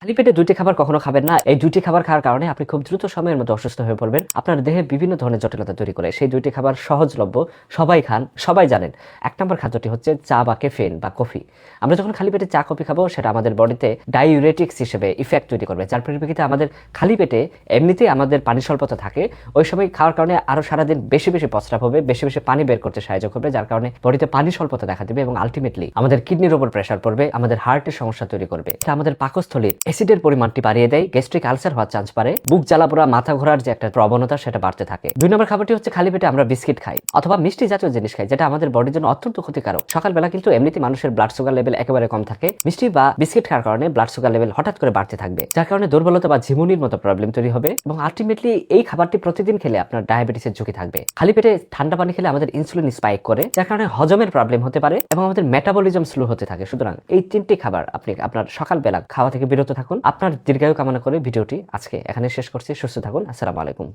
খালি পেটে ২টি খাবার কখনো খাবেন না। এই ২টি খাবার খাওয়ার কারণে আপনি খুব দ্রুত সময়ের মধ্যে অসুস্থ হয়ে পড়বেন। আপনার দেহে বিভিন্ন ধরনের জটিলতা তৈরি করে। সেই ২টি খাবার সহজলভ্য, সবাই খান, সবাই জানেন। ১ নম্বর খাদ্যটি হচ্ছে চা বা ক্যাফেইন বা কফি। আমরা যখন খালি পেটে চা, কফি খাবো সেটা আমাদের বডিতে ডাইউরেটিক্স হিসেবে ইফেক্ট তৈরি করবে। যার পরিপ্রেক্ষিতে আমাদের খালি পেটে এমনিতেই আমাদের পানি স্বল্পতা থাকে। ওই সময় খাওয়ার কারণে আরো সারাদিন বেশি প্রস্রাব হবে, বেশি পানি বের করতে সাহায্য করবে। যার কারণে বডিতে পানি স্বল্পতা দেখা দিবে এবং আল্টিমেটলি আমাদের কিডনির উপর প্রেসার পড়বে, আমাদের হার্টের সমস্যা তৈরি করবে। এটা আমাদের পাকস্থলীর অ্যাসিডের পরিমাণটি বাড়িয়ে দেয়, গ্যাস্ট্রিক আলসার হওয়ার চান্স বাড়ে, বুক জ্বালা পোড়া, মাথা ঘোরার যে একটা প্রবণতা সেটা বাড়তে থাকে। ২ নম্বর খাবারটি হচ্ছে খালি পেটে আমরা বিস্কিট খাই অথবা মিষ্টি জাতীয় জিনিস খাই, যেটা আমাদের বডির জন্য অত্যন্ত ক্ষতিকারক। সকালবেলা কিন্তু এমনিতেই মানুষের ব্লাড সুগার লেভেল একেবারে কম থাকে। মিষ্টি বা বিস্কিট খাওয়ার কারণে ব্লাড সুগার লেভেল হঠাৎ করে বাড়তে থাকবে, যার কারণে দুর্বলতা বা ঝিমুনির মতো প্রবলেম তৈরি হবে এবং আলটিমেটলি এই খাবারটি প্রতিদিন খেলে আপনার ডায়াবেটিসের ঝুঁকি থাকবে। খালি পেটে ঠান্ডা পানি খেলে আমাদের ইনসুলিন স্পাইক করে, যার কারণে হজমের প্রবলেম হতে পারে এবং আমাদের মেটাবলিজম স্লো হতে থাকে। সুতরাং এই 3টি খাবার আপনি আপনার সকালবেলা খাওয়া থেকে বিরত থাকুন। আপনার দীর্ঘায়ু কামনা করে ভিডিওটি আজকে এখানে শেষ করছি। সুস্থ থাকুন। আসসালামু আলাইকুম।